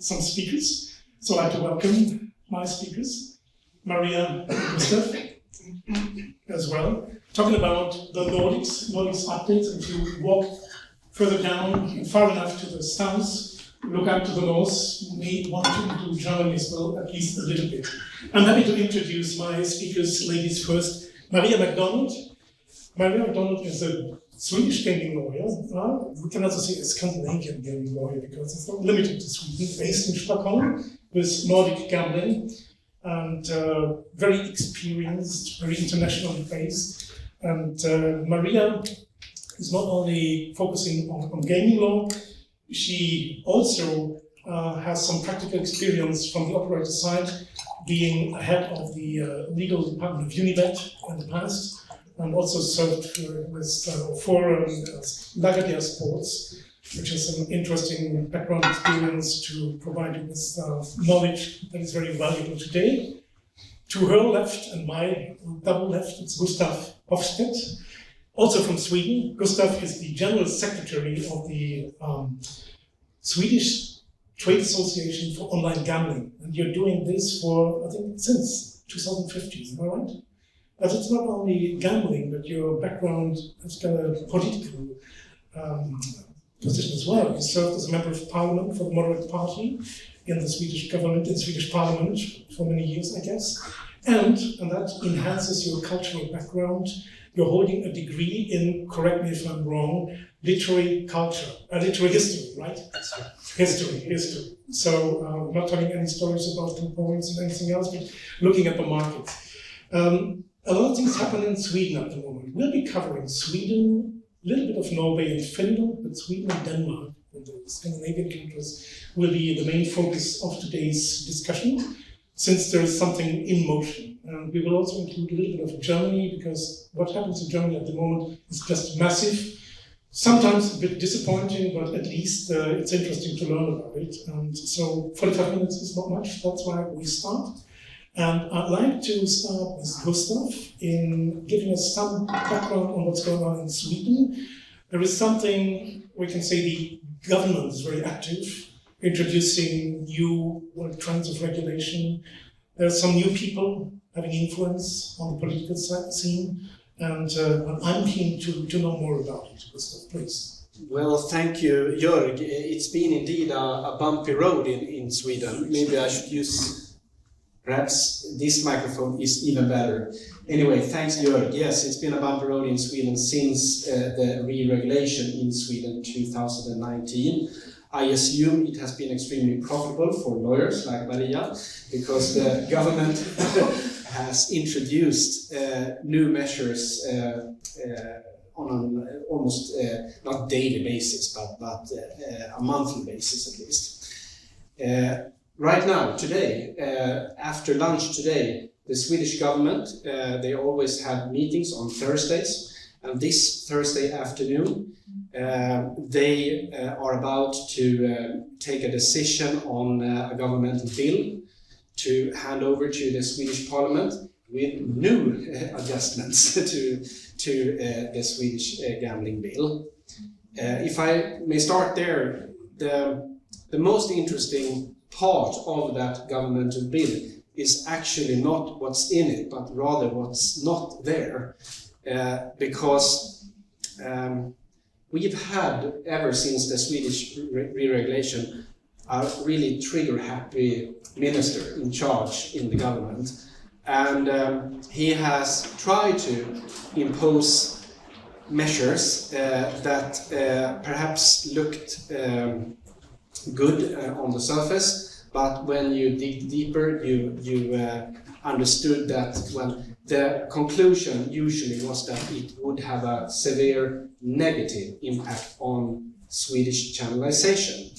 some speakers. So I'd like to welcome my speakers, Maria and Gustav, as well. Talking about the Nordics updates. If you walk further down, far enough to the south, look out to the north, you may want to include Germany as well, at least a little bit. I'm happy to introduce my speakers, ladies first. Maria MacDonald. Maria MacDonald is a Swedish gaming lawyer. We can also say a Scandinavian gaming lawyer because it's not limited to Sweden, based in Stockholm with Nordic gambling, and very experienced, very internationally based. And Maria is not only focusing on gaming law, she also has some practical experience from the operator side, being head of the legal department of Unibet in the past, and also served for Lagadia Sports, which is an interesting background experience to provide you with knowledge that is very valuable today. To her left and my double left, it's Gustav Hofstedt, also from Sweden. Gustav is the General Secretary of the Swedish Trade Association for Online Gambling. And you're doing this for, I think, since 2015, am I right? But it's not only gambling, but your background has got a political position as well. You served as a member of parliament for the Moderate Party in the Swedish government, in the Swedish parliament for many years, I guess. And that enhances your cultural background. You're holding a degree in, correct me if I'm wrong, literary culture, literary history, right? History. So I'm not telling any stories about 2 points and anything else, but looking at the market. A lot of things happen in Sweden at the moment. We'll be covering Sweden, a little bit of Norway and Finland, but Sweden and Denmark, and the Scandinavian countries, will be the main focus of today's discussion, since there is something in motion. And we will also include a little bit of Germany, because what happens in Germany at the moment is just massive. Sometimes a bit disappointing, but at least it's interesting to learn about it. And so 45 minutes is not much, that's why we start. And I'd like to start with Gustav in giving us some background on what's going on in Sweden. There is something, we can say the government is very active, introducing new trends of regulation. There are some new people having influence on the political scene, and I'm keen to know more about it. Gustav, please. Well, thank you, Jörg. It's been indeed a bumpy road in Sweden. Maybe I should use, perhaps this microphone is even better. Anyway, thanks, Jörg. Yes, it's been a bumpy road in Sweden since the re-regulation in Sweden 2019. I assume it has been extremely profitable for lawyers like Maria, because the government has introduced new measures on an almost not daily basis, but a monthly basis at least. Right now, today, after lunch today, the Swedish government, they always have meetings on Thursdays, and this Thursday afternoon, they are about to take a decision on a governmental bill to hand over to the Swedish Parliament with new adjustments to the Swedish gambling bill. If I may start there, the most interesting part of that governmental bill is actually not what's in it, but rather what's not there. Because we've had, ever since the Swedish re-regulation, a really trigger-happy minister in charge in the government. And he has tried to impose measures that perhaps looked good on the surface, but when you dig deeper, you understood that, well, the conclusion usually was that it would have a severe negative impact on Swedish channelization.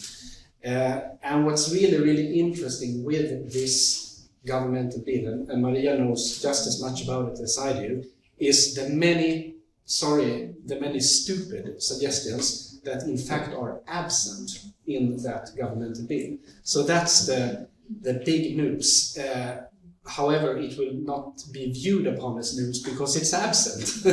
And what's really interesting with this governmental bill, and Maria knows just as much about it as I do, is the many stupid suggestions that in fact are absent in that governmental bill. So that's the big news. However, it will not be viewed upon as news because it's absent.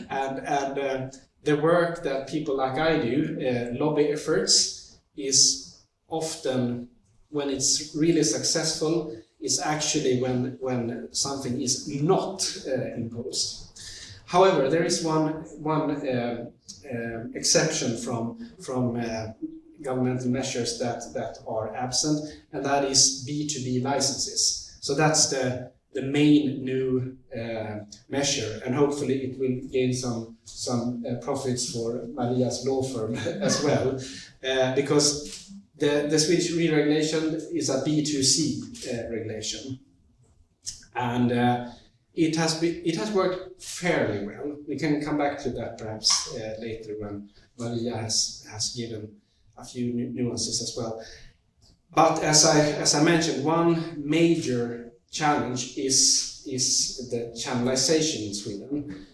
and the work that people like I do, lobby efforts, is often when it's really successful is actually when something is not imposed. However, there is one exception from governmental measures that are absent, and that is B2B licenses. So that's the main new measure, and hopefully it will gain some profits for Maria's law firm as well, because the Swedish re-regulation is a B2C regulation, and it has worked fairly well. We can come back to that perhaps later when Maria has given a few nuances as well. But as I mentioned, one major challenge is the channelization in Sweden.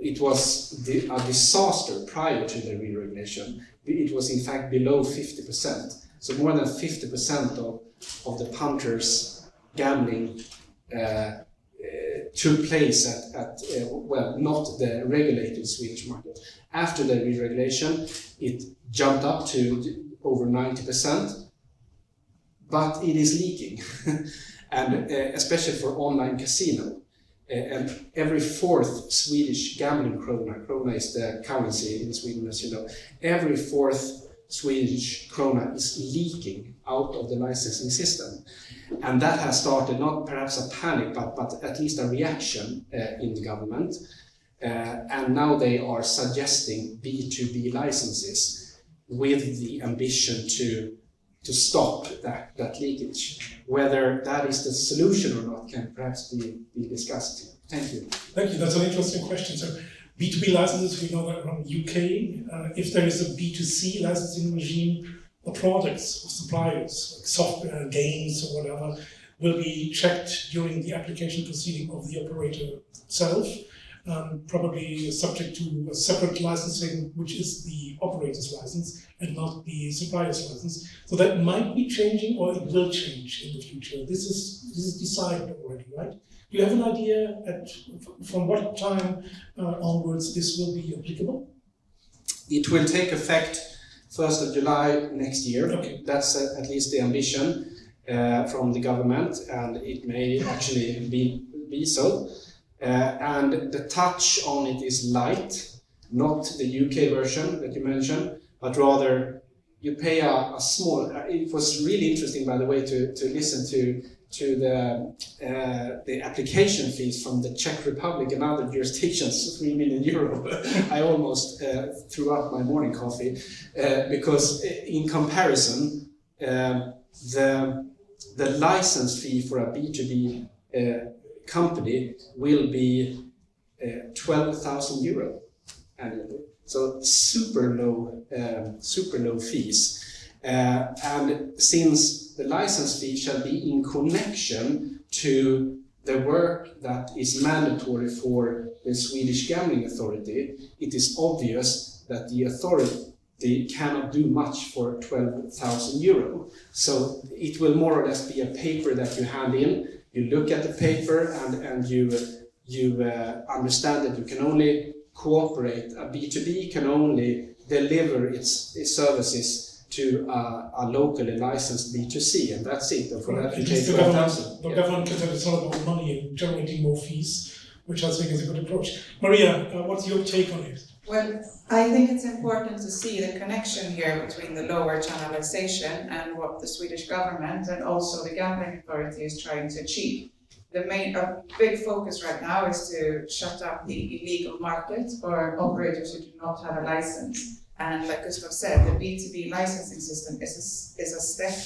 It was a disaster prior to the re-regulation. It was in fact below 50%. So more than 50% of the punters gambling took place at well, not the regulated Swedish market. After the re-regulation, it jumped up to over 90%, but it is leaking, and especially for online casino. And every fourth Swedish gambling krona is the currency in Sweden, as you know, every fourth Swedish krona is leaking out of the licensing system. And that has started not perhaps a panic, but at least a reaction in the government. And now they are suggesting B2B licenses with the ambition to stop that leakage. Whether that is the solution or not can perhaps be discussed. Thank you. Thank you. That's an interesting question. So B2B licenses, we know that from the UK. If there is a B2C licensing regime, the products of suppliers, like software, games, or whatever, will be checked during the application proceeding of the operator itself, probably subject to a separate licensing, which is the operator's license and not the supplier's license. So that might be changing, or it will change in the future. This is decided already, right? Do you have an idea from what time onwards this will be applicable? It will take effect 1st of July next year. Okay. That's at least the ambition from the government, and it may actually be so. And the touch on it is light, not the UK version that you mentioned, but rather you pay a small. It was really interesting, by the way, to listen to the application fees from the Czech Republic and other jurisdictions, €3 million. I almost threw up my morning coffee because in comparison, the license fee for a B2B company will be €12,000 annually. So super low fees. And since the license fee shall be in connection to the work that is mandatory for the Swedish Gambling Authority, it is obvious that the authority cannot do much for €12,000. So it will more or less be a paper that you hand in. You look at the paper and you understand that you can only cooperate. A B2B can only deliver its services to a locally licensed B2C, and that's it. And for that, you take 12,000. The government can tell it's all about money and generating more fees, which I think is a good approach. Maria, what's your take on it? Well, I think it's important to see the connection here between the lower channelization and what the Swedish government and also the gambling authority is trying to achieve. A big focus right now is to shut up the illegal market for operators who do not have a license. And like Gustav said, the B2B licensing system is a step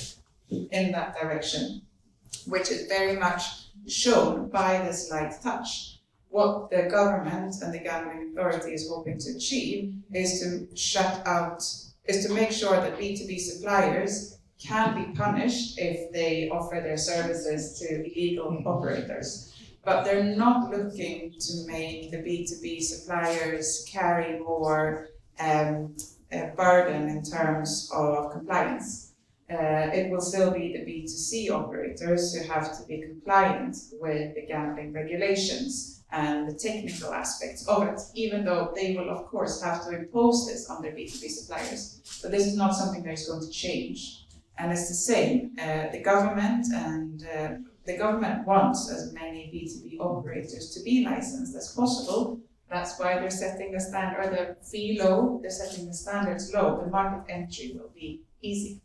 in that direction, which is very much shown by this light touch. What the government and the gambling authority is hoping to achieve is to make sure that B2B suppliers can be punished if they offer their services to illegal operators. But they're not looking to make the B2B suppliers carry more burden in terms of compliance. It will still be the B2C operators who have to be compliant with the gambling regulations and the technical aspects of it, even though they will of course have to impose this on their B2B suppliers. But this is not something that is going to change. And it's the same. The government wants as many B2B operators to be licensed as possible. That's why they're setting the standard, or the fee low, they're setting the standards low. The market entry will be easy.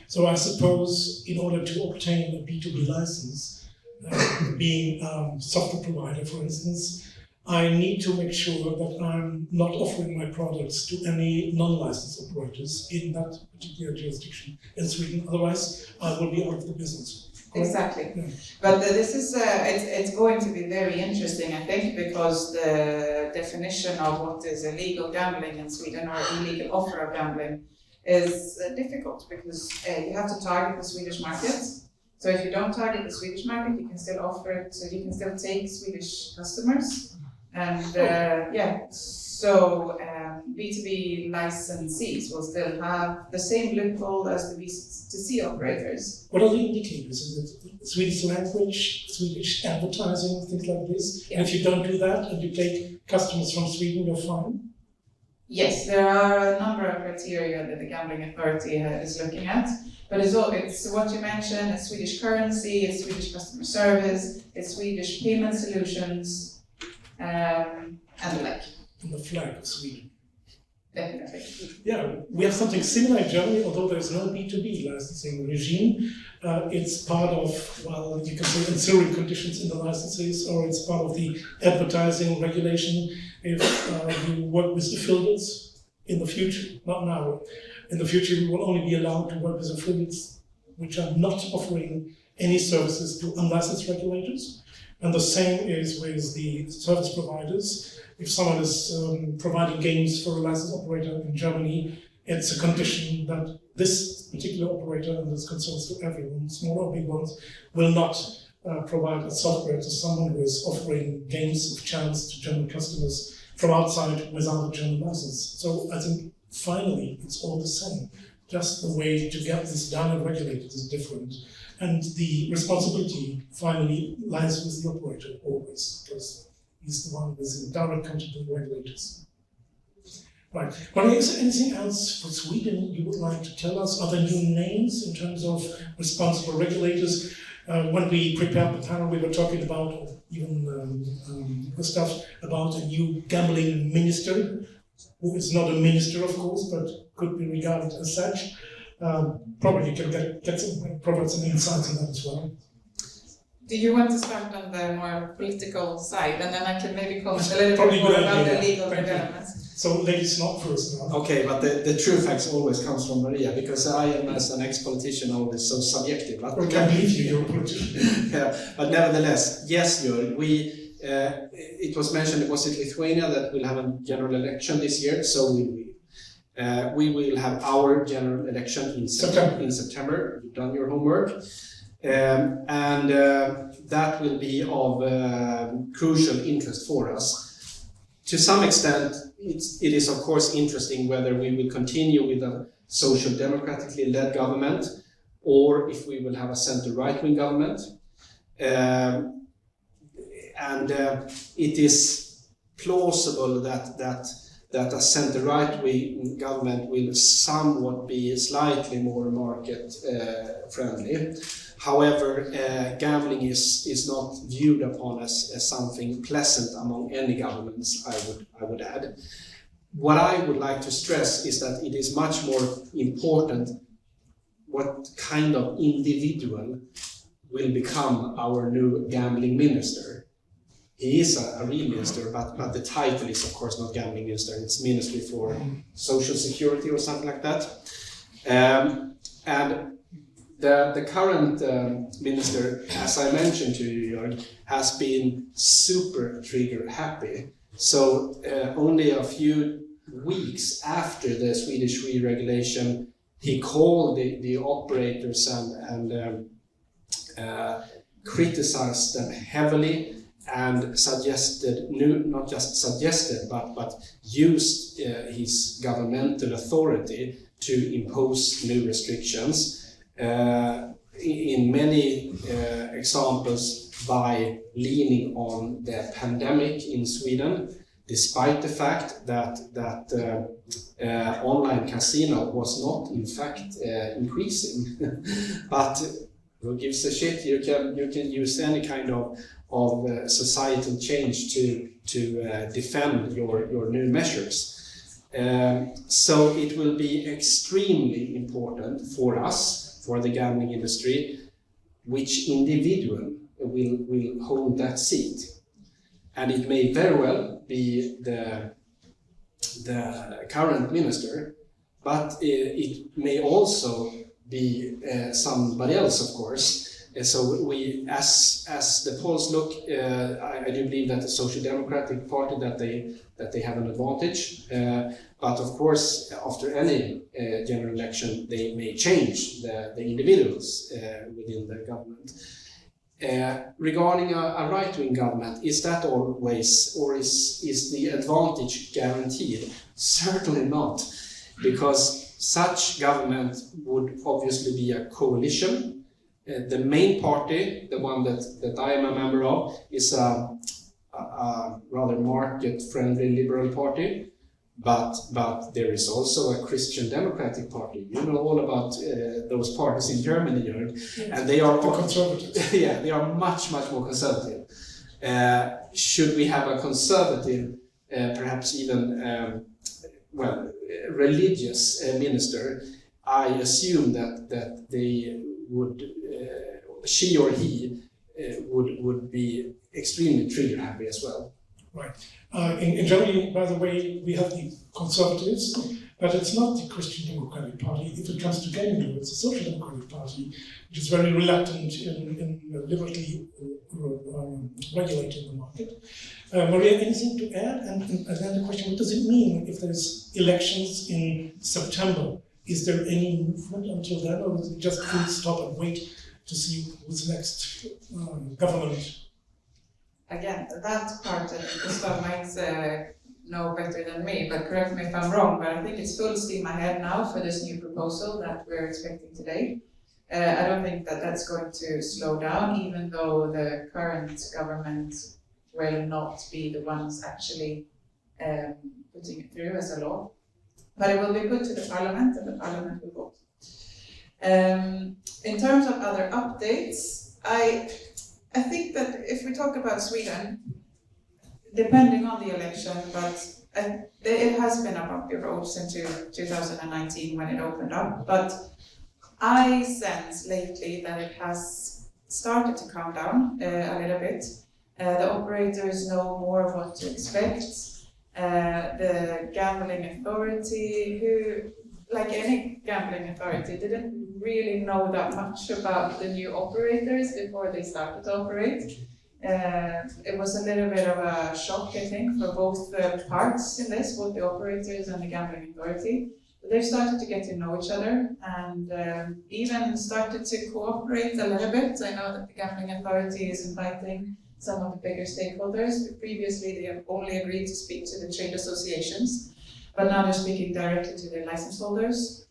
So I suppose in order to obtain a B2B license, being a software provider, for instance, I need to make sure that I'm not offering my products to any non-licensed operators in that particular jurisdiction in Sweden. Otherwise, I will be out of the business. Correct? Exactly. Yeah. But this is, it's going to be very interesting, I think, because the definition of what is illegal gambling in Sweden or illegal offer of gambling is difficult, because you have to target the Swedish market. So if you don't target the Swedish market, you can still offer it, so you can still take Swedish customers. And so B2B licensees will still have the same loophole as the B2C operators. What are the indicators? Is it Swedish language, Swedish advertising, things like this? Yeah. And if you don't do that and you take customers from Sweden, you're fine? Yes, there are a number of criteria that the Gambling Authority is looking at, but it's what you mentioned, it's Swedish currency, it's Swedish customer service, it's Swedish payment solutions, and the like. And the flag of Sweden. Definitely. Yeah, we have something similar in Germany, although there's no B2B licensing regime. It's part of, well, you can say ancillary conditions in the licenses, or it's part of the advertising regulation. If you work with affiliates in the future, not now, in the future we will only be allowed to work with affiliates which are not offering any services to unlicensed regulators. And the same is with the service providers. If someone is providing games for a licensed operator in Germany, it's a condition that this particular operator, and this concerns to everyone, small or big ones, will not provide a software to someone who is offering games of chance to German customers from outside without a German license. So I think finally it's all the same. Just the way to get this done and regulated is different. And the responsibility finally lies with the operator always, because he's the one who is in direct contact with the regulators. Right. But is there anything else for Sweden you would like to tell us? Are there new names in terms of responsible regulators? When we prepared the panel, we were talking about, or even Gustav, about a new gambling minister, who is not a minister, of course, but could be regarded as such. Probably you can provide some insights on that as well. Do you want to start on the more political side, and then I can maybe comment a little Probably bit more good about idea. the legal Thank you. developments? So ladies not first now. Okay, but the true facts always comes from Maria, because I am, as an ex-politician, always so subjective. But I can't believe you're a politician. yeah, but nevertheless, yes, Jörg, it was mentioned, was it Lithuania that will have a general election this year? So will we. We will have our general election in September. You've done your homework. And that will be of crucial interest for us. To some extent, it is of course interesting whether we will continue with a social democratically led government, or if we will have a center-right-wing government. It is plausible that a center-right-wing government will somewhat be slightly more market-friendly. However, gambling is not viewed upon as something pleasant among any governments, I would add. What I would like to stress is that it is much more important what kind of individual will become our new gambling minister. He is a real minister, but the title is of course not gambling minister, it's Ministry for Social Security or something like that. And the current minister, as I mentioned to you, Jörg, has been super trigger happy. So only a few weeks after the Swedish re-regulation, he called the operators and criticized them heavily, and suggested, not just suggested, but used his governmental authority to impose new restrictions. In many examples by leaning on the pandemic in Sweden, despite the fact that online casino was not in fact increasing. But who gives a shit? You can use any kind of societal change to defend your new measures. So it will be extremely important for us, for the gambling industry, which individual will hold that seat. And it may very well be the current minister, but it may also be somebody else, of course. So we, as the polls look, I do believe that the Social Democratic Party that they have an advantage. But of course, after any general election, they may change the individuals within the government. Regarding a right-wing government, is that always, or is the advantage guaranteed? Certainly not, because such government would obviously be a coalition. The main party, the one that I am a member of, is a rather market-friendly liberal party, but there is also a Christian Democratic Party. You know all about those parties in Germany, Jörg, and they are conservative. Yeah, they are much more conservative. Should we have a conservative, perhaps even religious minister, I assume that they would, she or he would be extremely trigger happy as well. Right. In Germany, by the way, we have the Conservatives, but it's not the Christian Democratic Party. If it comes to gambling, it's the Social Democratic Party, which is very reluctant in liberally regulating the market. Maria, anything to add? And then the question, what does it mean if there's elections in September? Is there any movement until then, or is it just full stop and wait to see who's next government? Again, that part, Gustav might know better than me, but correct me if I'm wrong, but I think it's full steam ahead now for this new proposal that we're expecting today. I don't think that that's going to slow down, even though the current government will not be the ones actually putting it through as a law. But it will be put to the parliament, and the parliament will vote. In terms of other updates, I think that if we talk about Sweden, depending on the election, but it has been a bumpy road since 2019 when it opened up, but I sense lately that it has started to calm down a little bit. The operators know more of what to expect. The gambling authority, who, like any gambling authority, didn't really know that much about the new operators before they started to operate. It was a little bit of a shock, I think, for both the parts in this, both the operators and the gambling authority. But they've started to get to know each other and even started to cooperate a little bit. I know that the gambling authority is inviting some of the bigger stakeholders. Previously, they have only agreed to speak to the trade associations, but now they're speaking directly to their license holders.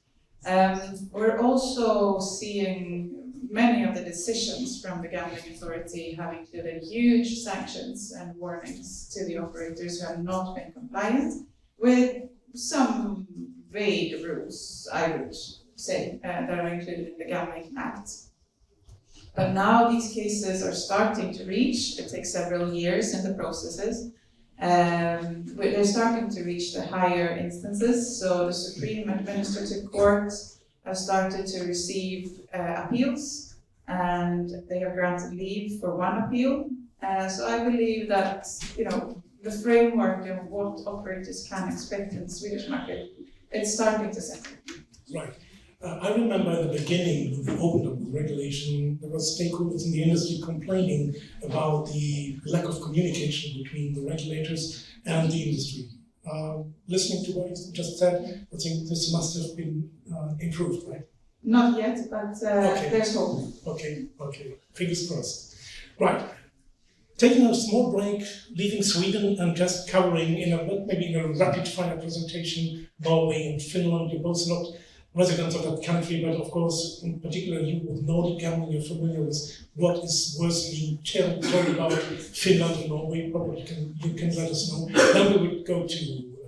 We're also seeing many of the decisions from the gambling authority have included huge sanctions and warnings to the operators who have not been compliant with some vague rules, I would say, that are included in the Gambling Act. But now these cases are starting to reach, it takes several years in the processes, they're starting to reach the higher instances. So the Supreme Administrative Court have started to receive appeals, and they have granted leave for one appeal. So I believe that, the framework of what operators can expect in the Swedish market, it's starting to settle. Right. I remember at the beginning, when we opened up the regulation, there were stakeholders in the industry complaining about the lack of communication between the regulators and the industry. Listening to what you just said, I think this must have been improved, right? Not yet, but Okay. There's hope. Okay. Fingers crossed. Right. Taking a small break, leaving Sweden and just covering maybe in a rapid fire presentation, Norway and Finland. You're both not residents of that country, but of course, in particular, you with Nordic gambling, you're familiar with what is worth being told about Finland and Norway. Probably you can let us know. Then we would go to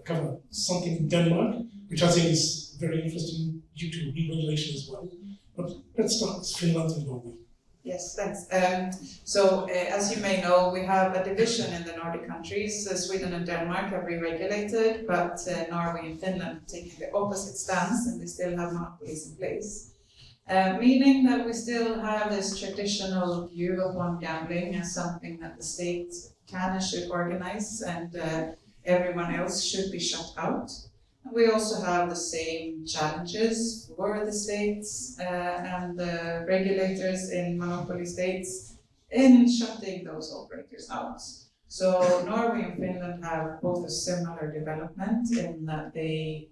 cover something in Denmark, which I think is very interesting due to deregulation as well. But let's start with Finland and Norway. Yes, thanks. As you may know, we have a division in the Nordic countries. Sweden and Denmark are re-regulated, but Norway and Finland taking the opposite stance, and they still have monopolies in place. Meaning that we still have this traditional view upon gambling as something that the state can and should organize, and everyone else should be shut out. We also have the same challenges for the states and the regulators in monopoly states in shutting those operators out. So Norway and Finland have both a similar development in that they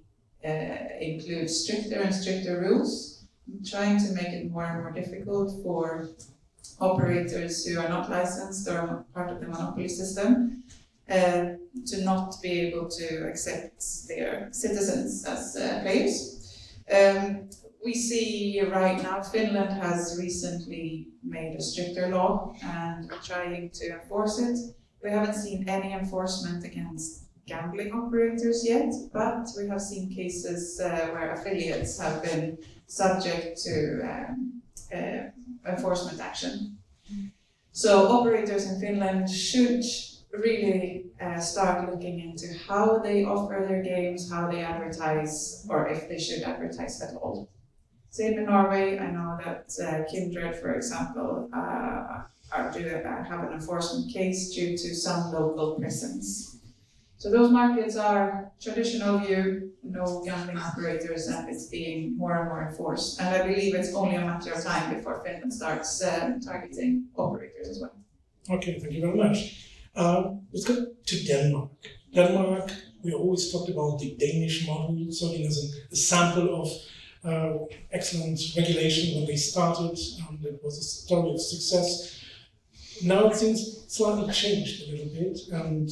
include stricter and stricter rules, trying to make it more and more difficult for operators who are not licensed or not part of the monopoly system to not be able to accept their citizens as players. We see right now Finland has recently made a stricter law and are trying to enforce it. We haven't seen any enforcement against gambling operators yet, but we have seen cases where affiliates have been subject to enforcement action. So operators in Finland should really start looking into how they offer their games, how they advertise, or if they should advertise at all. Same in Norway, I know that Kindred, for example, have an enforcement case due to some local presence. So those markets are traditional view, no gambling operators, and it's being more and more enforced. And I believe it's only a matter of time before Finland starts targeting operators as well. Okay, thank you very much. Let's go to Denmark. Denmark, we always talked about the Danish model, serving as a sample of excellent regulation when they started. It was a story of success. Now it seems slightly changed a little bit, and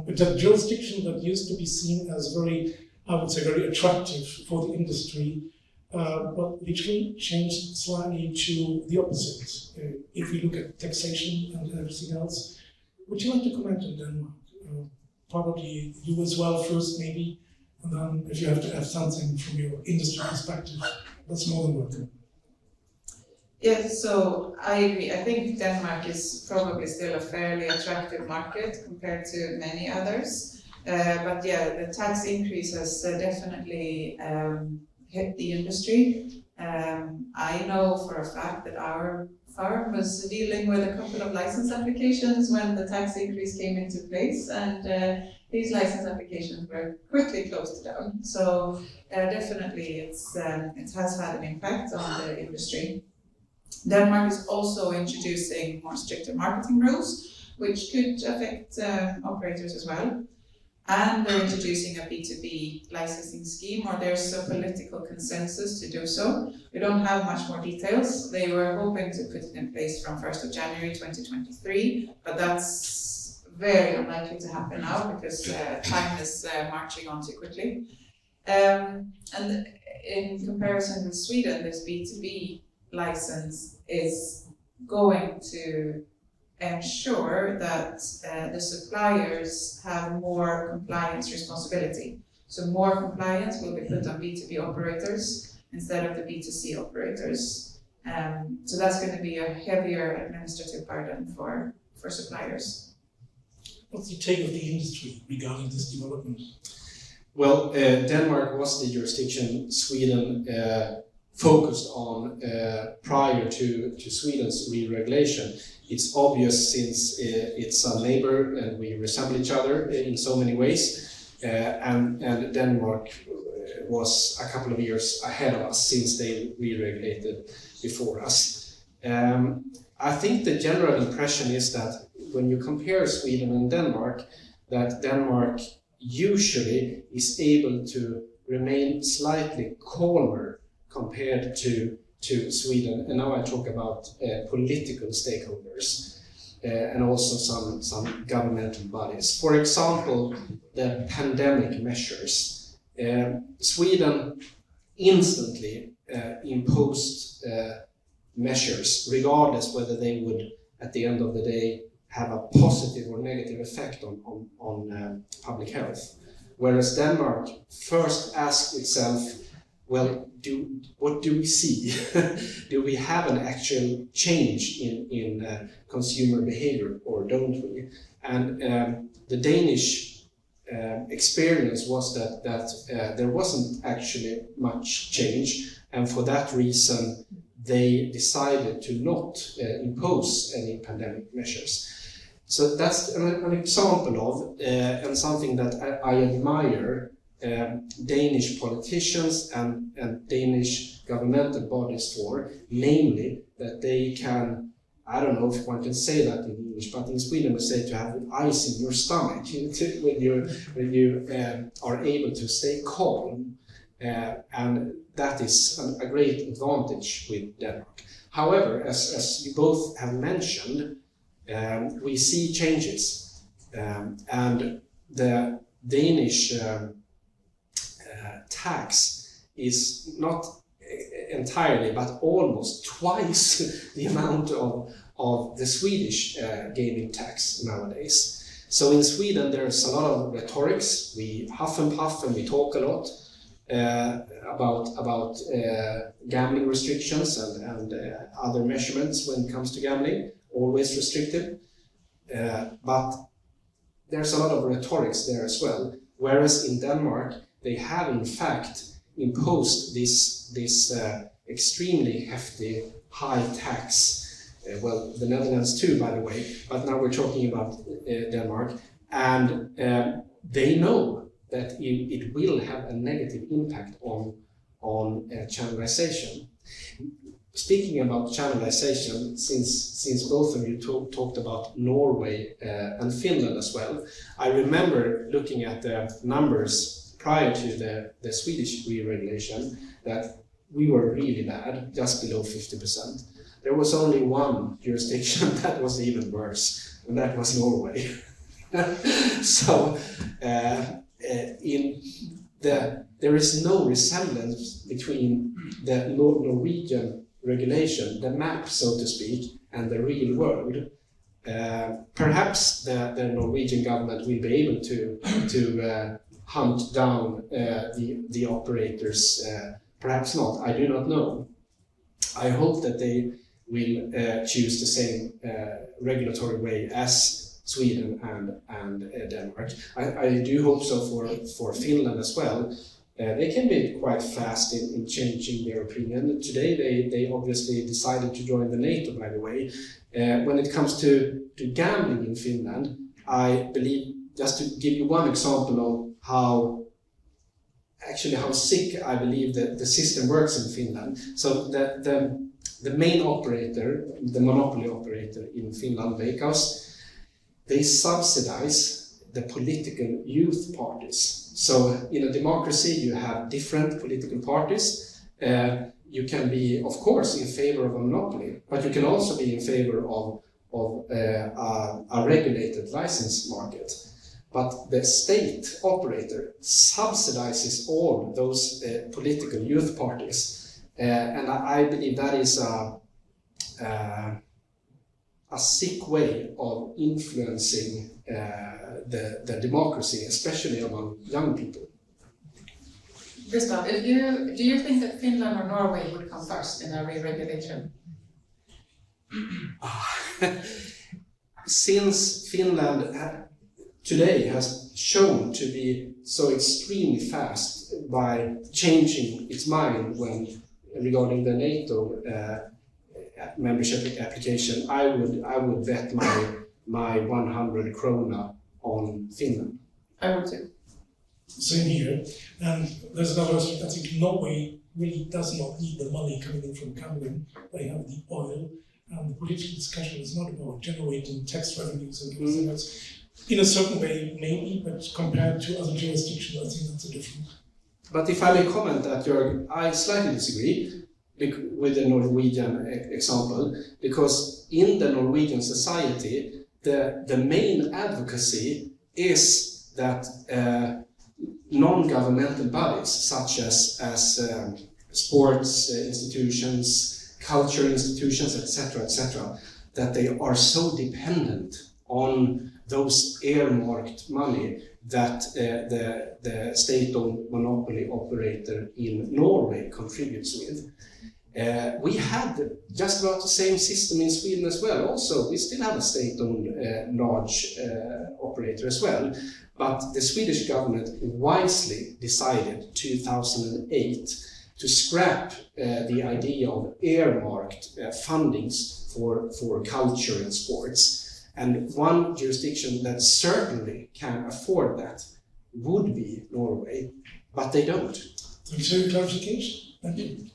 with a jurisdiction that used to be seen as very, I would say, very attractive for the industry, but literally changed slightly to the opposite. If we look at taxation and everything else, would you like to comment on Denmark? Probably you as well first, maybe, and then if you have to add something from your industry perspective, that's more than welcome. Yes, so I agree. I think Denmark is probably still a fairly attractive market compared to many others. But yeah, the tax increase has definitely hit the industry. I know for a fact that our farm was dealing with a couple of license applications when the tax increase came into place, and these license applications were quickly closed down. So definitely it has had an impact on the industry. Denmark is also introducing more stricter marketing rules, which could affect operators as well. And they're introducing a B2B licensing scheme, or there's a political consensus to do so. We don't have much more details. They were hoping to put it in place from 1st of January 2023, but that's very unlikely to happen now because time is marching on too quickly. And in comparison with Sweden, this B2B license is going to ensure that the suppliers have more compliance responsibility. So more compliance will be put on B2B operators instead of the B2C operators. So that's going to be a heavier administrative burden for suppliers. What's the take of the industry regarding this development? Well, Denmark was the jurisdiction Sweden focused on prior to Sweden's re-regulation. It's obvious since it's a neighbor and we resemble each other in so many ways, and Denmark was a couple of years ahead of us since they re-regulated before us. I think the general impression is that when you compare Sweden and Denmark, that Denmark usually is able to remain slightly calmer compared to Sweden, and now I talk about political stakeholders and also some governmental bodies. For example, the pandemic measures. Sweden instantly imposed measures, regardless whether they would, at the end of the day, have a positive or negative effect on public health. Whereas Denmark first asked itself, well, what do we see? Do we have an actual change in consumer behavior, or don't we? And the Danish experience was that there wasn't actually much change, and for that reason they decided to not impose any pandemic measures. So that's an example of, and something that I admire Danish politicians and Danish governmental bodies for, namely that they can, I don't know if one can say that in English, but in Sweden we say to have ice in your stomach, when you are able to stay calm, and that is a great advantage with Denmark. However, as you both have mentioned, we see changes, and the Danish tax is not entirely, but almost twice the amount of the Swedish gaming tax nowadays. So in Sweden there's a lot of rhetorics, we huff and puff and we talk a lot about gambling restrictions and other measurements when it comes to gambling, always restricted, but there's a lot of rhetorics there as well. Whereas in Denmark, they have in fact imposed this extremely hefty high tax. Well, the Netherlands too, by the way, but now we're talking about Denmark, and they know that it will have a negative impact on channelization. Speaking about channelization, since both of you talked about Norway and Finland as well, I remember looking at the numbers prior to the Swedish re-regulation that we were really bad, just below 50%. There was only one jurisdiction that was even worse, and that was Norway. So there is no resemblance between the Norwegian regulation, the map, so to speak, and the real world. Perhaps the Norwegian government will be able to hunt down the operators. Perhaps not, I do not know. I hope that they will choose the same regulatory way as Sweden and Denmark. I do hope so for Finland as well. They can be quite fast in changing their opinion. Today they obviously decided to join the NATO, by the way. When it comes to gambling in Finland, I believe, just to give you one example of how sick I believe that the system works in Finland. So the main operator, the monopoly operator in Finland, Veikkaus, they subsidize the political youth parties. So in a democracy you have different political parties. You can be, of course, in favor of a monopoly, but you can also be in favor of a regulated license market. But the state operator subsidizes all those political youth parties. And I believe that is a sick way of influencing the democracy, especially among young people. Gustav, do you think that Finland or Norway would come first in a re-regulation? Since Finland today has shown to be so extremely fast by changing its mind regarding the NATO membership application, I would bet my 100 krona on Finland. I would too. Same here. And there's another aspect. I think Norway really does not need the money coming in from gambling. They have the oil, and the political discussion is not about generating tax revenues and everything else. In a certain way, maybe, but compared to other jurisdictions, I think that's a different. But if I may comment that, Jörg, I slightly disagree with the Norwegian example, because in the Norwegian society, the main advocacy is that non-governmental bodies such as sports institutions, culture institutions, etc., that they are so dependent on those earmarked money that the state-owned monopoly operator in Norway contributes with. We had just about the same system in Sweden as well. Also, we still have a state-owned large operator as well. But the Swedish government wisely decided 2008 to scrap the idea of earmarked fundings for culture and sports. And one jurisdiction that certainly can afford that would be Norway, but they don't. Thanks for your clarification. Thank you.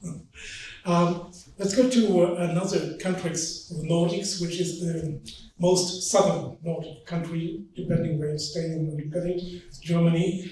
Let's go to another country, the Nordics, which is the most southern Nordic country, depending where you stay and look at it. It's Germany.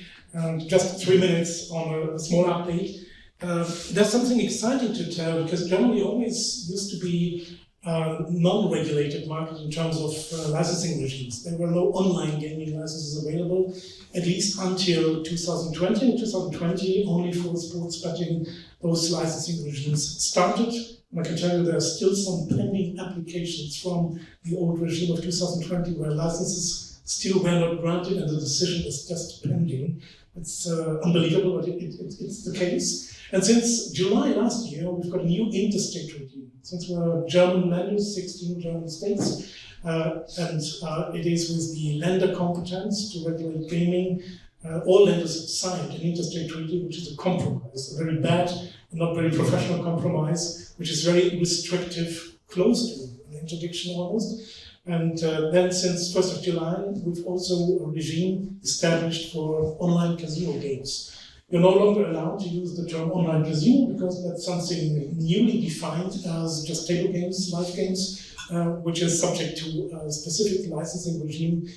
Just 3 minutes on a small update. There's something exciting to tell, because Germany always used to be a non-regulated market in terms of licensing regimes. There were no online gaming licenses available, at least until 2020. In 2020, only for sports betting, those licensing regimes started. And I can tell you there are still some pending applications from the old regime of 2020 where licenses still were not granted and the decision is just pending. It's unbelievable, but it's the case. And since July last year, we've got a new interstate treaty. Since we're German lenders, 16 German states, and it is with the lender competence to regulate gaming. All lenders signed an interstate treaty, which is a compromise, a very bad, not very professional compromise, which is very restrictive, close to an interdiction almost. And then since 1st of July, we've also a regime established for online casino games. You're no longer allowed to use the term online casino because that's something newly defined as just table games, live games, which is subject to a specific licensing regime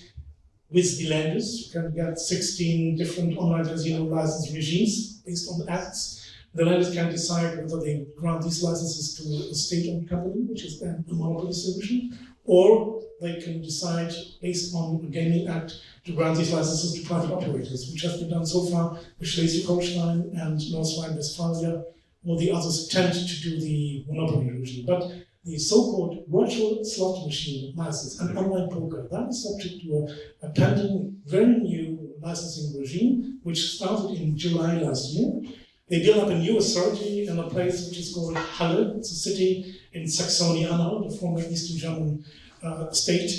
with the lenders. You can get 16 different online casino license regimes based on the acts. The lenders can decide whether they grant these licenses to a state-owned company, which is then a monopoly solution, or they can decide, based on the Gaming Act, to grant these licenses to private operators, which has been done so far with Schleswig-Holstein and North Rhine-Westphalia. All the others tend to do the monopoly regime. But the so-called virtual slot machine license and online poker, that is subject to a pending, very new licensing regime, which started in July last year. They built up a new authority in a place which is called Halle. It's a city in Saxony-Anhalt, the former Eastern German state.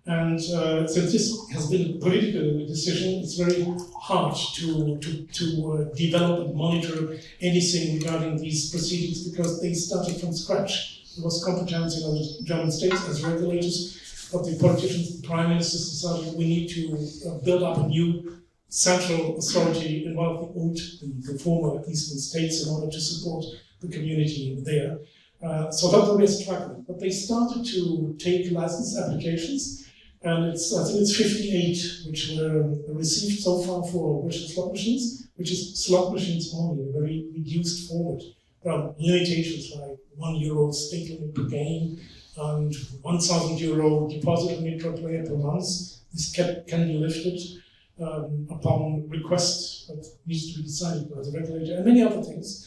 And since this has been a political decision, it's very hard to develop and monitor anything regarding these proceedings because they started from scratch. There was competence in other German states as regulators, but the politicians, the prime ministers decided we need to build up a new central authority in one of the old, the former Eastern states in order to support the community there. So that was struggling. But they started to take license applications. And I think it's 58 which were received so far for virtual slot machines, which is slot machines only, a very reduced format. There are limitations like €1 stake limit per game and €1,000 deposit limit per player per month. This can be lifted upon request, but needs to be decided by the regulator, and many other things.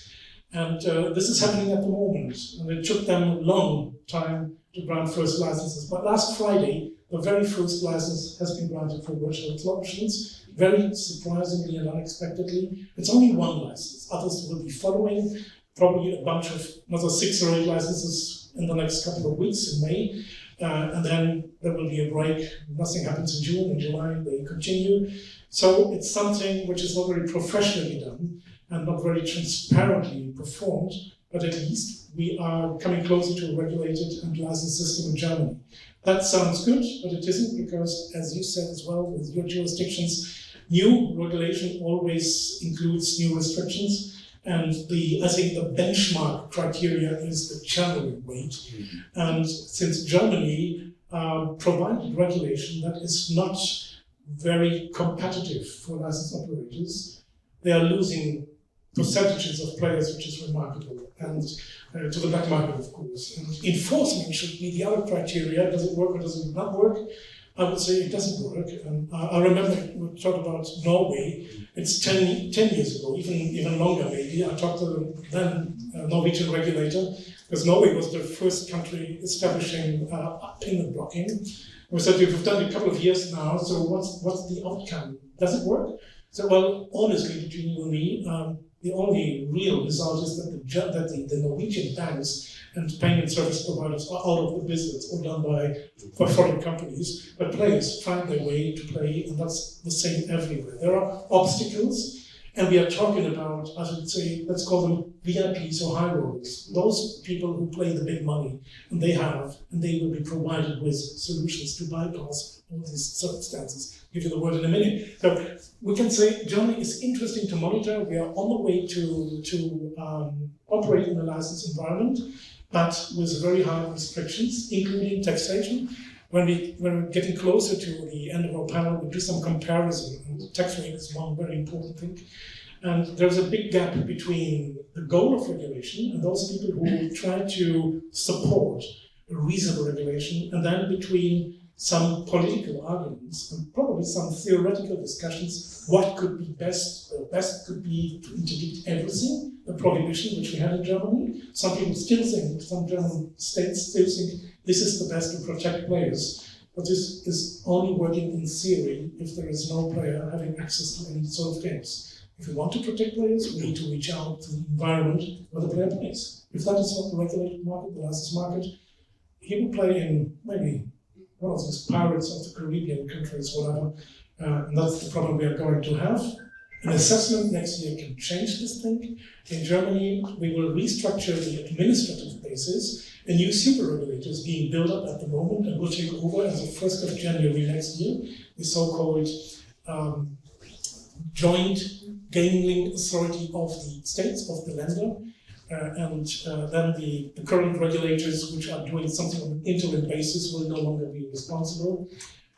And this is happening at the moment, and it took them a long time to grant first licenses. But last Friday, the very first license has been granted for virtual slot machines, very surprisingly and unexpectedly. It's only one license. Others will be following, probably a bunch of another 6 or 8 licenses in the next couple of weeks in May. And then there will be a break. Nothing happens in June. In July, they continue. So it's something which is not very professionally done and not very transparently performed, but at least we are coming closer to a regulated and licensed system in Germany. That sounds good, but it isn't, because, as you said as well, with your jurisdictions, new regulation always includes new restrictions. And I think the benchmark criteria is the channeling rate. And since Germany provided regulation that is not very competitive for licensed operators, they are losing percentages of players, which is remarkable, and to the black market, of course. And enforcement should be the other criteria. Does it work or does it not work? I would say it doesn't work. And I remember we talked about Norway. It's 10 years ago, even longer maybe. I talked to the then Norwegian regulator, because Norway was the first country establishing payment blocking. We said, you've done it a couple of years now, so what's the outcome? Does it work? So, well, honestly, between you and me, the only real result is that the Norwegian banks and payment service providers are out of the business or done by foreign companies, but players find their way to play, and that's the same everywhere. There are obstacles, and we are talking about, I would say, let's call them VIPs or high rollers, those people who play the big money, and they will be provided with solutions to bypass all these circumstances. I'll give you the word in a minute. So we can say Germany is interesting to monitor. We are on the way to operate in a licensed environment, but with very high restrictions, including taxation. When we're getting closer to the end of our panel, we'll do some comparison, and the tax rate is one very important thing. And there's a big gap between the goal of regulation and those people who try to support a reasonable regulation, and then between some political arguments and probably some theoretical discussions. What could be best? Best could be to interdict everything, the prohibition which we had in Germany. Some people still think, some German states still think this is the best to protect players. But this is only working in theory if there is no player having access to any sort of games. If we want to protect players, we need to reach out to the environment where the player plays. If that is not the regulated market, the licensed market, he will play in maybe one of these pirates of the Caribbean countries, whatever, and that's the problem we are going to have. An assessment next year can change this thing. In Germany, we will restructure the administrative basis. A new super regulator is being built up at the moment and will take over as of 1st of January next year, the so-called joint gambling authority of the states, of the Länder. And then the current regulators, which are doing something on an interim basis, will no longer be responsible.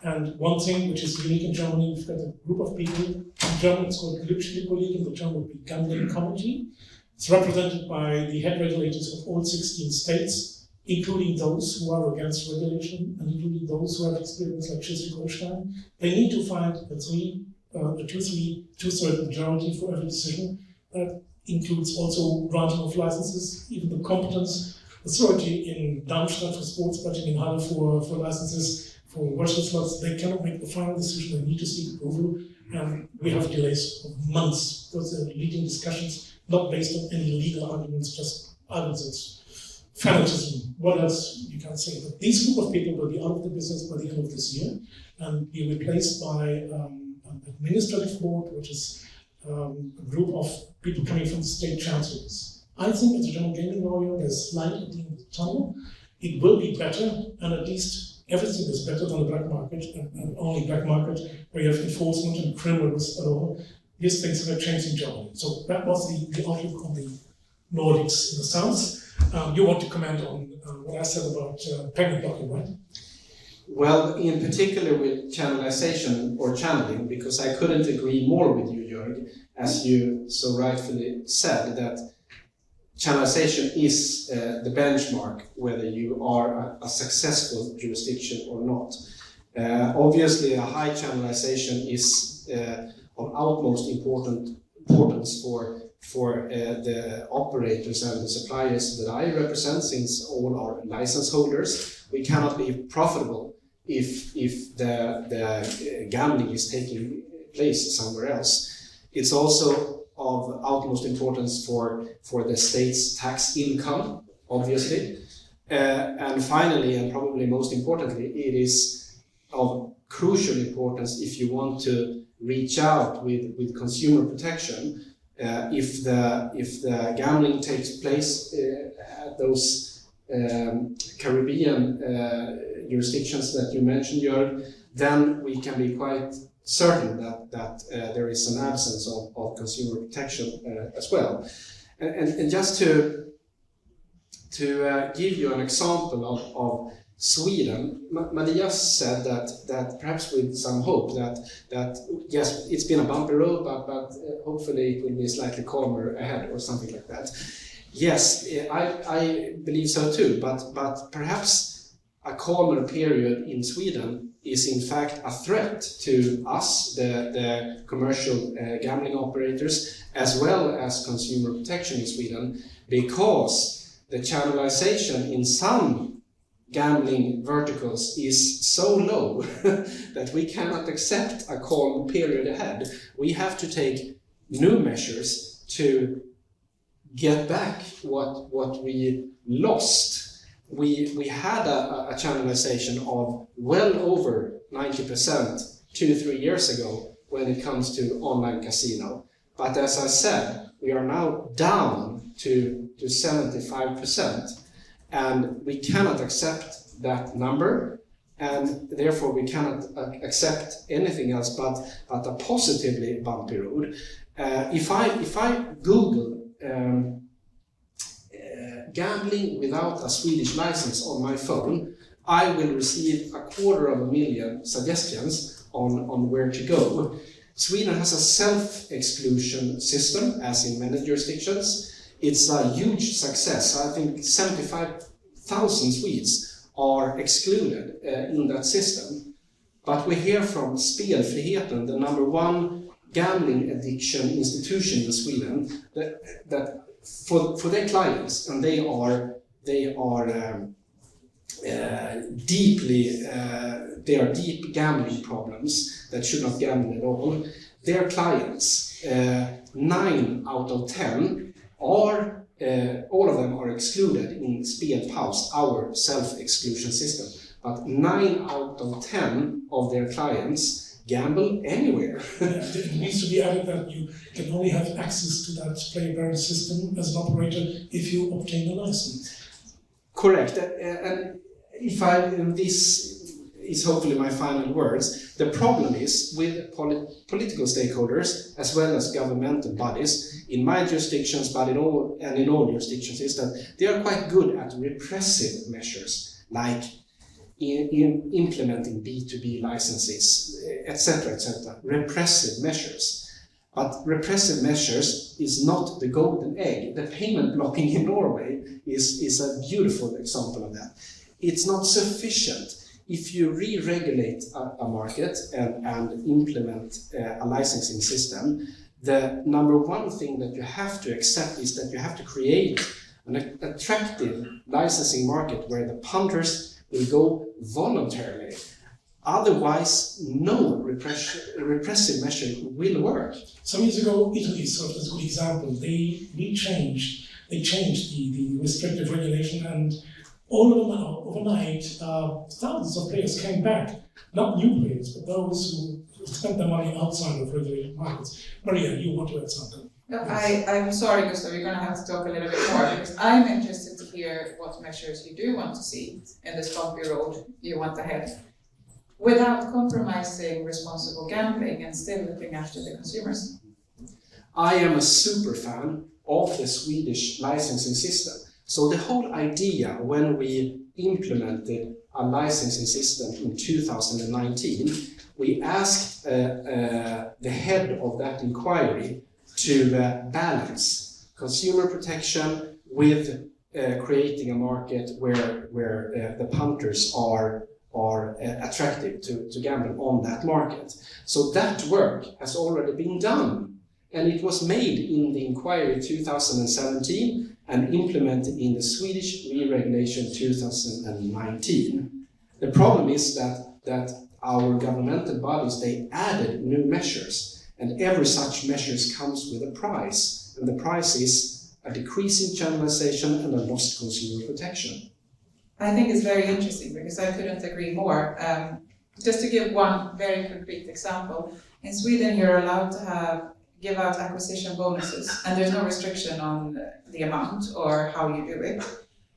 And one thing which is unique in Germany, we've got a group of people, in German it's called Glücksspielkollegen, in the German would be Gambling Committee. It's represented by the head regulators of all 16 states, including those who are against regulation, and including those who have experience like Schleswig-Holstein. They need to find a two-thirds majority for every decision. That includes also granting of licenses, even the competence authority in Darmstadt for sports betting, in Halle for licenses for virtual slots. They cannot make the final decision, they need to seek approval, and we have delays of months because they're leading discussions not based on any legal arguments, just arguments, fanatism, what else you can say. But these group of people will be out of the business by the end of this year and be replaced by an administrative board, which is a group of people coming from the state chancellors. I think as a general gaming lawyer, there's light at the end of the tunnel. It will be better, and at least everything is better than the black market, and only black market where you have enforcement and criminals at all. These things have changed in Germany. So that was the outlook on the Nordics in the south. You want to comment on what I said about payment blocking, right? Well, in particular with channelization or channeling, because I couldn't agree more with you, Jörg, as you so rightfully said, that channelization is the benchmark whether you are a successful jurisdiction or not. Obviously, a high channelization is of utmost importance for the operators and the suppliers that I represent, since all are license holders. We cannot be profitable if the gambling is taking place somewhere else. It's also of utmost importance for the state's tax income, obviously. And finally, and probably most importantly, it is of crucial importance if you want to reach out with consumer protection. If the gambling takes place at those Caribbean jurisdictions that you mentioned, Jörg, then we can be quite certain that there is an absence of consumer protection as well. And just to give you an example of Sweden, Maria said that perhaps with some hope that yes, it's been a bumpy road, but hopefully it will be slightly calmer ahead or something like that. Yes, I believe so too, but perhaps a calmer period in Sweden is in fact a threat to us, the commercial gambling operators, as well as consumer protection in Sweden, because the channelization in some gambling verticals is so low that we cannot accept a calm period ahead. We have to take new measures to get back what we lost. We had a channelization of well over 90% 2-3 years ago when it comes to online casino. But as I said, we are now down to 75%, and we cannot accept that number, and therefore we cannot accept anything else but a positively bumpy road. If I Google gambling without a Swedish license on my phone, I will receive 250,000 suggestions on where to go. Sweden has a self-exclusion system, as in many jurisdictions. It's a huge success. I think 75,000 Swedes are excluded in that system. But we hear from Spelfriheten, the #1 gambling addiction institution in Sweden, that for their clients, and they are deep gambling problems that should not gamble at all. Their clients, 9 out of 10 are all of them are excluded in Spelpaus, our self-exclusion system. But 9 out of 10 of their clients gamble anywhere. It needs to be added that you can only have access to that player-parent system as an operator if you obtain a license. Correct. And this is hopefully my final words. The problem is with political stakeholders as well as governmental bodies in my jurisdictions, but in all jurisdictions, is that they are quite good at repressive measures, like in implementing B2B licenses, etc., etc. Repressive measures. But repressive measures is not the golden egg. The payment blocking in Norway is a beautiful example of that. It's not sufficient. If you re-regulate a market and implement a licensing system, the #1 thing that you have to accept is that you have to create an attractive licensing market where the punters will go voluntarily. Otherwise, no repressive measure will work. Some years ago, Italy served as a good example. They changed the restrictive regulation, and all of them overnight, thousands of players came back. Not new players, but those who spent their money outside of regulated markets. Maria, you want to add something? No, I'm sorry, Gustav, you're going to have to talk a little bit more, because I'm interested to hear what measures you do want to see in this bumpy road you want ahead, without compromising responsible gambling and still looking after the consumers. I am a super fan of the Swedish licensing system. So the whole idea when we implemented a licensing system in 2019, we asked the head of that inquiry to balance consumer protection with creating a market where the punters are attractive to gamble on that market. So that work has already been done, and it was made in the inquiry 2017 and implemented in the Swedish re-regulation 2019. The problem is that our governmental bodies, they added new measures, and every such measure comes with a price, and the price is a decrease in channelization and a lost consumer protection. I think it's very interesting, because I couldn't agree more. Just to give one very concrete example, in Sweden you're allowed to give out acquisition bonuses, and there's no restriction on the amount or how you do it.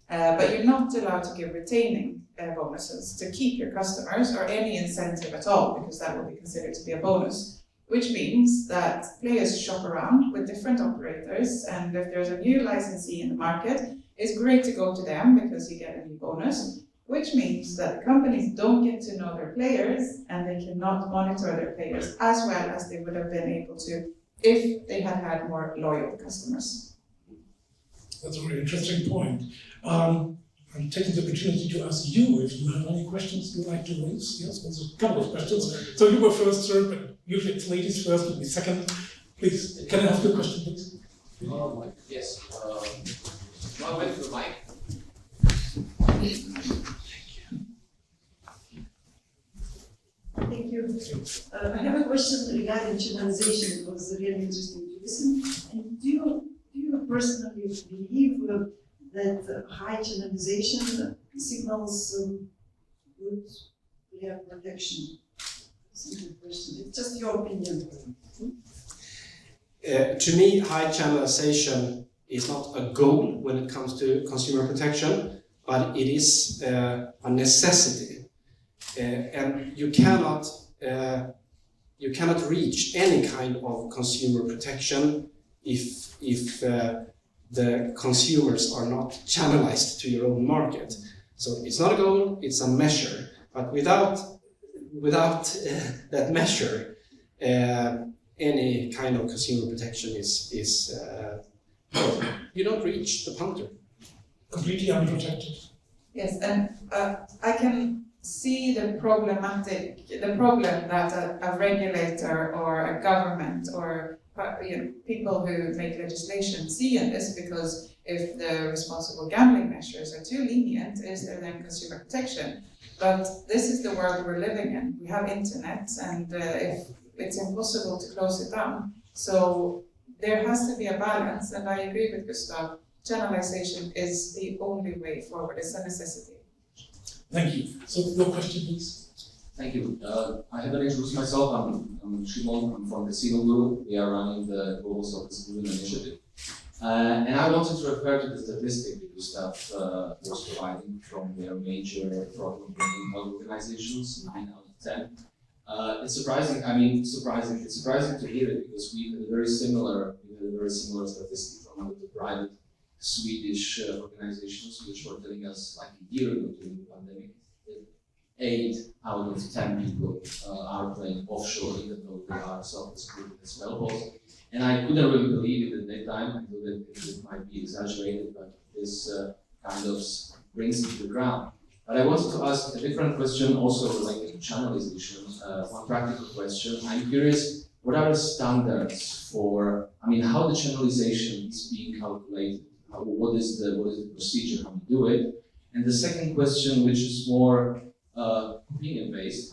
But you're not allowed to give retaining bonuses to keep your customers, or any incentive at all, because that would be considered to be a bonus. Which means that players shop around with different operators, and if there's a new licensee in the market, it's great to go to them because you get a new bonus, which means that the companies don't get to know their players, and they cannot monitor their players as well as they would have been able to if they had had more loyal customers. That's a very interesting point. I'm taking the opportunity to ask you if you have any questions you'd like to raise. Yes, there's a couple of questions. So you were first, sir, but usually it's ladies first, will be second. Please, can I ask you a question, please? Yes. Well, wait for the mic. Thank you. I have a question regarding channelization. It was really interesting to listen. And do you personally believe that high channelization signals good player protection? Simple question. It's just your opinion. To me, high channelization is not a goal when it comes to consumer protection, but it is a necessity. And you cannot reach any kind of consumer protection if the consumers are not channelized to your own market. So it's not a goal, it's a measure. But without that measure, any kind of consumer protection is you don't reach the punter. Completely unprotected. Yes, and I can see the problem that a regulator or a government or people who make legislation see in this, because if the responsible gambling measures are too lenient, is there then consumer protection? But this is the world we're living in. We have internet, and if it's impossible to close it down. So there has to be a balance, and I agree with Gustav. Channelization is the only way forward. It's a necessity. Thank you. So your question, please. Thank you. I haven't introduced myself. I'm Shimon. I'm from Casino Group. We are running the Global Stock Distribution Initiative. And I wanted to refer to the statistic that Gustav was providing from their major fraud-preventing organizations, 9 out of 10. It's surprising. It's surprising to hear it, because we had a very similar statistic from one of the private Swedish organizations, which were telling us like a year ago during the pandemic that 8 out of 10 people are playing offshore, even though they are self-distributed as well. And I couldn't really believe it at that time. I thought that it might be exaggerated, but this kind of brings it to the ground. But I wanted to ask a different question, also related to channelization. One practical question. I'm curious, what are the standards for, how the channelization is being calculated? What is the procedure, how we do it? And the second question, which is more opinion-based,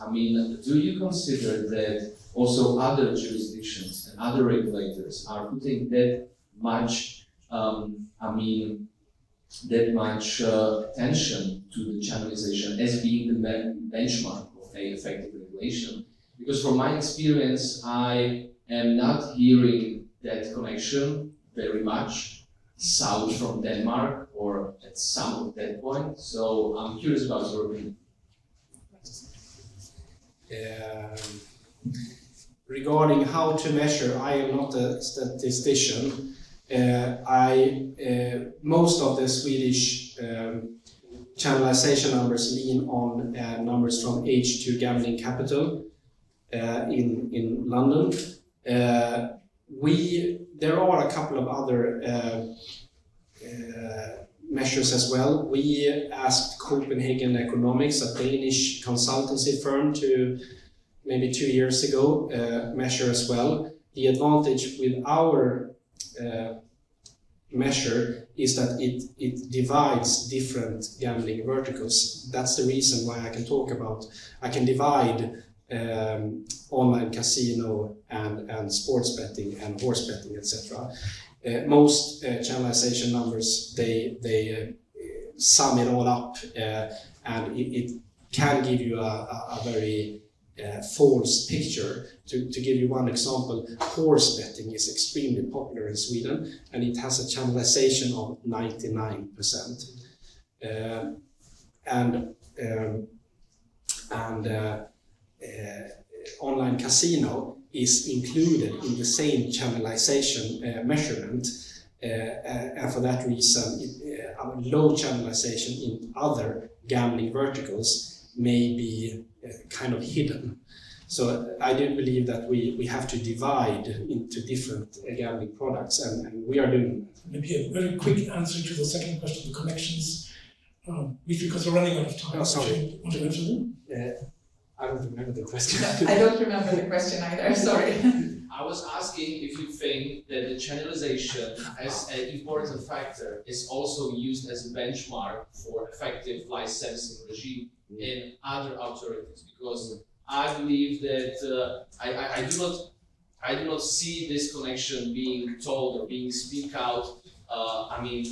do you consider that also other jurisdictions and other regulators are putting that much attention to the channelization as being the benchmark of a effective regulation? Because from my experience, I am not hearing that connection very much south from Denmark or at some of that point. So I'm curious about your opinion. Regarding how to measure, I am not a statistician. Most of the Swedish channelization numbers lean on numbers from H2 Gambling Capital in London. There are a couple of other measures as well. We asked Copenhagen Economics, a Danish consultancy firm, to maybe 2 years ago measure as well. The advantage with our measure is that it divides different gambling verticals. That's the reason why I can divide online casino and sports betting and horse betting, etc. Most channelization numbers, they sum it all up, and it can give you a very false picture. To give you one example, horse betting is extremely popular in Sweden, and it has a channelization of 99%. Online casino is included in the same channelization measurement, and for that reason, low channelization in other gambling verticals may be kind of hidden. So I do believe that we have to divide into different gambling products, and we are doing that. Maybe a very quick answer to the second question, the connections. because we're running out of time. Oh, sorry. Want to answer them? I don't remember the question. I don't remember the question either, sorry. I was asking if you think that the channelization as an important factor is also used as a benchmark for effective licensing regime in other authorities, because I believe that I do not see this connection being told or being speak out.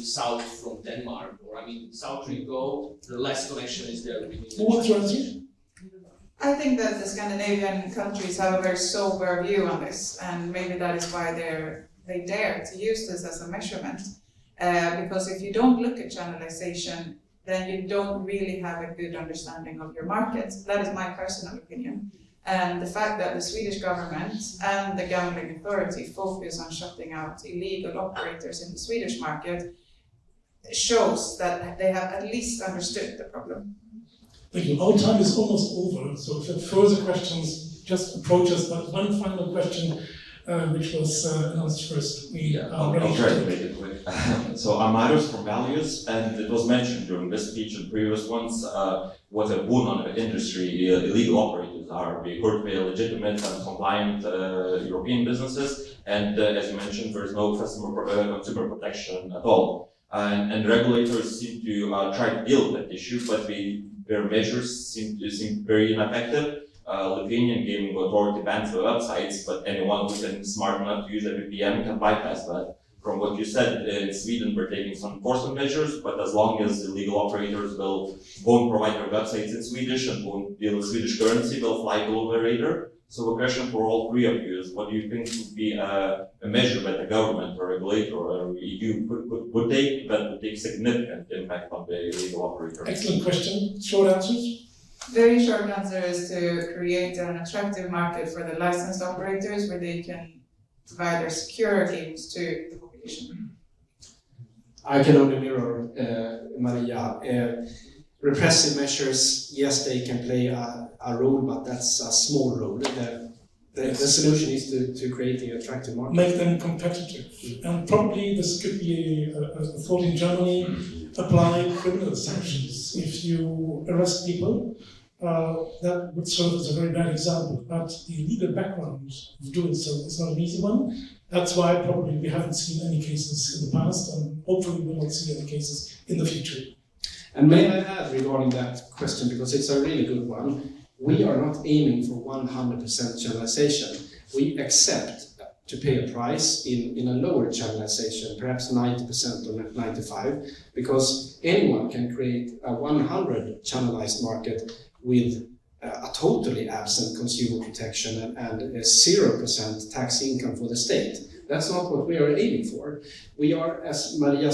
South from Denmark, or south you go, the less connection is there between the What's your answer? I think that the Scandinavian countries have a very sober view on this, and maybe that is why they dare to use this as a measurement. Because if you don't look at channelization, then you don't really have a good understanding of your market. That is my personal opinion. And the fact that the Swedish government and the gambling authority focus on shutting out illegal operators in the Swedish market shows that they have at least understood the problem. Thank you. Our time is almost over, so if you have further questions, just approach us. But one final question, which was announced first. I'll try to make it quick. So I'm Marius from Values, and it was mentioned during this speech and previous ones what a boon on the industry illegal operators are. We heard very legitimate and compliant European businesses, and as you mentioned, there's no consumer protection at all. And regulators seem to try to deal with that issue, but their measures seem very ineffective. Lithuanian Gaming Authority bans the websites, but anyone who can smart enough to use a VPN can bypass that. From what you said, in Sweden we're taking some enforcement measures, but as long as illegal operators won't provide their websites in Swedish and won't deal with Swedish currency, they'll fly below the radar. So the question for all three of you is, what do you think would be a measure that the government or regulator or EU would take that would take significant impact on the illegal operator? Excellent question. Short answers? Very short answer is to create an attractive market for the licensed operators where they can provide their secure games to the population. I can only mirror Maria. Repressive measures, yes, they can play a role, but that's a small role. The solution is to create an attractive market. Make them competitive. And probably this could be a thought in Germany, apply criminal sanctions. If you arrest people, that would serve as a very bad example. But the legal background of doing so is not an easy one. That's why probably we haven't seen any cases in the past, and hopefully we will not see any cases in the future. And may I add regarding that question, because it's a really good one, we are not aiming for 100% channelization. We accept to pay a price in a lower channelization, perhaps 90% or 95%, because anyone can create a 100 channelized market with a totally absent consumer protection and a 0% tax income for the state. That's not what we are aiming for. We are, as Maria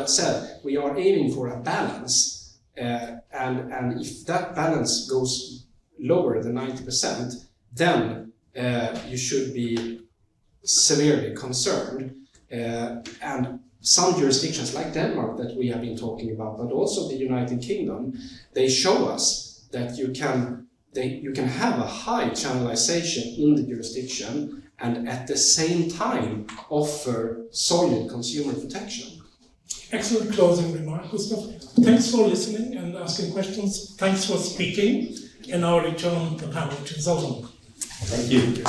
said, we are aiming for a balance, and if that balance goes lower than 90%, then you should be severely concerned. And some jurisdictions like Denmark that we have been talking about, but also the United Kingdom, they show us that you can have a high channelization in the jurisdiction and at the same time offer solid consumer protection. Excellent closing remark, Gustav. Thanks for listening and asking questions. Thanks for speaking. And now I return the panel to Zoltan. Thank you.